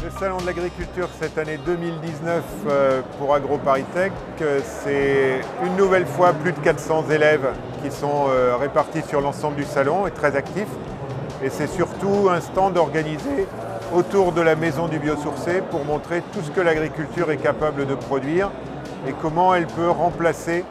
Le Salon de l'Agriculture cette année 2019 pour AgroParisTech, c'est une nouvelle fois plus de 400 élèves qui sont répartis sur l'ensemble du salon et très actifs. Et c'est surtout un stand organisé autour de la maison du biosourcé pour montrer tout ce que l'agriculture est capable de produire et comment elle peut remplacer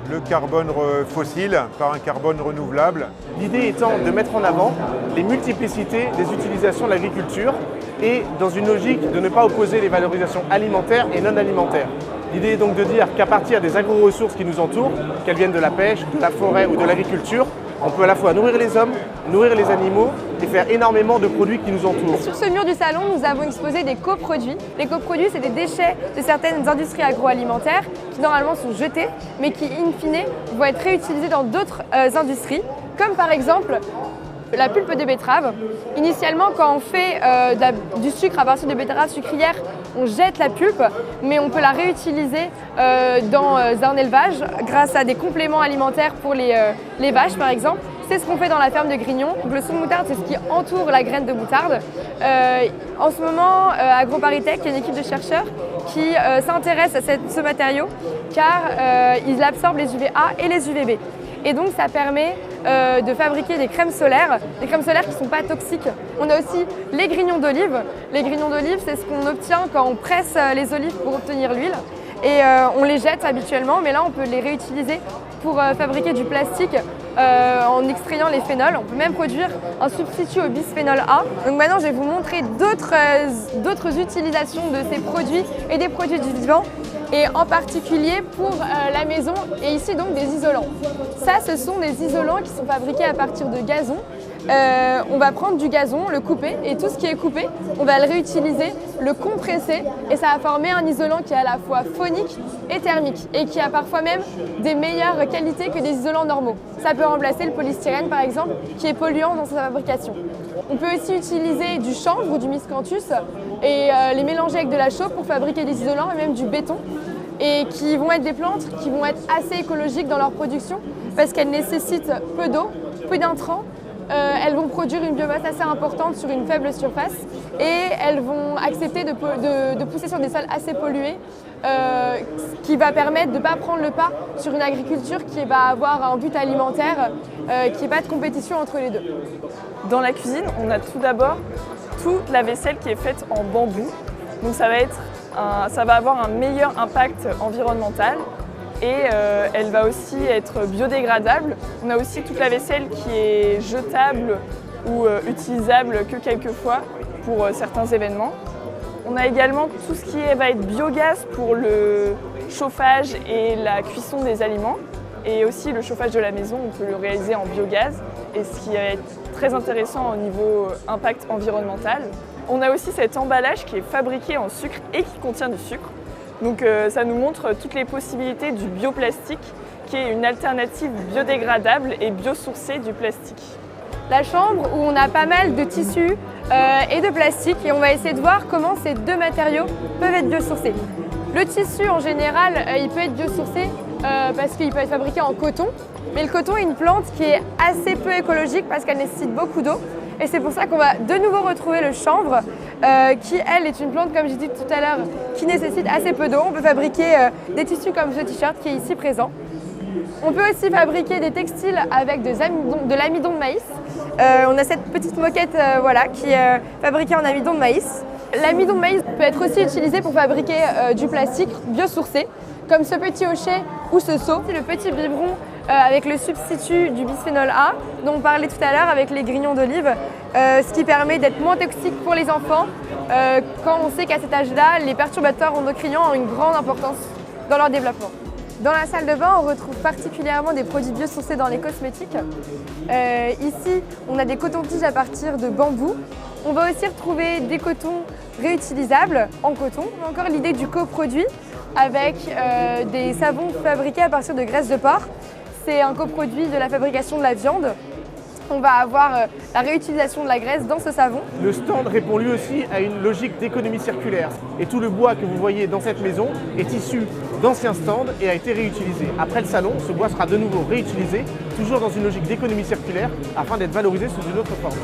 le carbone fossile par un carbone renouvelable. L'idée étant de mettre en avant les multiplicités des utilisations de l'agriculture et dans une logique de ne pas opposer les valorisations alimentaires et non alimentaires. L'idée est donc de dire qu'à partir des agro-ressources qui nous entourent, qu'elles viennent de la pêche, de la forêt ou de l'agriculture, on peut à la fois nourrir les hommes, nourrir les animaux et faire énormément de produits qui nous entourent. Sur ce mur du salon, nous avons exposé des coproduits. Les coproduits, c'est des déchets de certaines industries agroalimentaires qui normalement sont jetés, mais qui in fine vont être réutilisés dans d'autres industries, comme par exemple la pulpe de betterave. Initialement, quand on fait du sucre à partir de betteraves sucrières, on jette la pulpe, mais on peut la réutiliser dans un élevage grâce à des compléments alimentaires pour les vaches, par exemple. C'est ce qu'on fait dans la ferme de Grignon. Donc, le saut de moutarde, c'est ce qui entoure la graine de moutarde. En ce moment, à AgroParisTech, il y a une équipe de chercheurs qui s'intéresse à ce matériau car il absorbe les UVA et les UVB. Et donc ça permet de fabriquer des crèmes solaires qui ne sont pas toxiques. On a aussi les grignons d'olive. Les grignons d'olive, c'est ce qu'on obtient quand on presse les olives pour obtenir l'huile. Et on les jette habituellement, mais là on peut les réutiliser pour fabriquer du plastique en extrayant les phénols. On peut même produire un substitut au bisphénol A. Donc maintenant je vais vous montrer d'autres utilisations de ces produits et des produits du vivant, et en particulier pour la maison, et ici donc des isolants. Ça, ce sont des isolants qui sont fabriqués à partir de gazon. On va prendre du gazon, le couper, et tout ce qui est coupé, on va le réutiliser, le compresser, et ça va former un isolant qui est à la fois phonique et thermique, et qui a parfois même des meilleures qualités que des isolants normaux. Ça peut remplacer le polystyrène par exemple, qui est polluant dans sa fabrication. On peut aussi utiliser du chanvre ou du miscanthus et les mélanger avec de la chaux pour fabriquer des isolants et même du béton, et qui vont être des plantes qui vont être assez écologiques dans leur production parce qu'elles nécessitent peu d'eau, peu d'intrants. Elles vont produire une biomasse assez importante sur une faible surface et elles vont accepter de pousser sur des sols assez pollués, ce qui va permettre de ne pas prendre le pas sur une agriculture qui va avoir un but alimentaire, qui n'est pas de compétition entre les deux. Dans la cuisine, on a tout d'abord toute la vaisselle qui est faite en bambou. Donc ça va avoir un meilleur impact environnemental. Et elle va aussi être biodégradable. On a aussi toute la vaisselle qui est jetable ou utilisable que quelques fois pour certains événements. On a également tout ce qui va être biogaz pour le chauffage et la cuisson des aliments. Et aussi le chauffage de la maison, on peut le réaliser en biogaz, et ce qui va être très intéressant au niveau impact environnemental. On a aussi cet emballage qui est fabriqué en sucre et qui contient du sucre. Donc ça nous montre toutes les possibilités du bioplastique, qui est une alternative biodégradable et biosourcée du plastique. La chambre où on a pas mal de tissus et de plastique, et on va essayer de voir comment ces deux matériaux peuvent être biosourcés. Le tissu en général, il peut être biosourcé parce qu'il peut être fabriqué en coton, mais le coton est une plante qui est assez peu écologique parce qu'elle nécessite beaucoup d'eau. Et c'est pour ça qu'on va de nouveau retrouver le chanvre, qui elle est une plante, comme j'ai dit tout à l'heure, qui nécessite assez peu d'eau. On peut fabriquer des tissus comme ce t-shirt qui est ici présent. On peut aussi fabriquer des textiles avec de l'amidon de maïs. On a cette petite moquette qui est fabriquée en amidon de maïs. L'amidon de maïs peut être aussi utilisé pour fabriquer du plastique biosourcé, comme ce petit hochet ou ce seau. C'est le petit biberon avec le substitut du bisphénol A dont on parlait tout à l'heure avec les grignons d'olive, ce qui permet d'être moins toxique pour les enfants quand on sait qu'à cet âge-là, les perturbateurs endocriniens ont une grande importance dans leur développement. Dans la salle de bain, on retrouve particulièrement des produits biosourcés dans les cosmétiques. Ici, on a des cotons-tiges à partir de bambou. On va aussi retrouver des cotons réutilisables en coton. On a encore l'idée du coproduit avec des savons fabriqués à partir de graisse de porc. C'est un coproduit de la fabrication de la viande. On va avoir la réutilisation de la graisse dans ce savon. Le stand répond lui aussi à une logique d'économie circulaire. Et tout le bois que vous voyez dans cette maison est issu d'anciens stands et a été réutilisé. Après le salon, ce bois sera de nouveau réutilisé, toujours dans une logique d'économie circulaire, afin d'être valorisé sous une autre forme.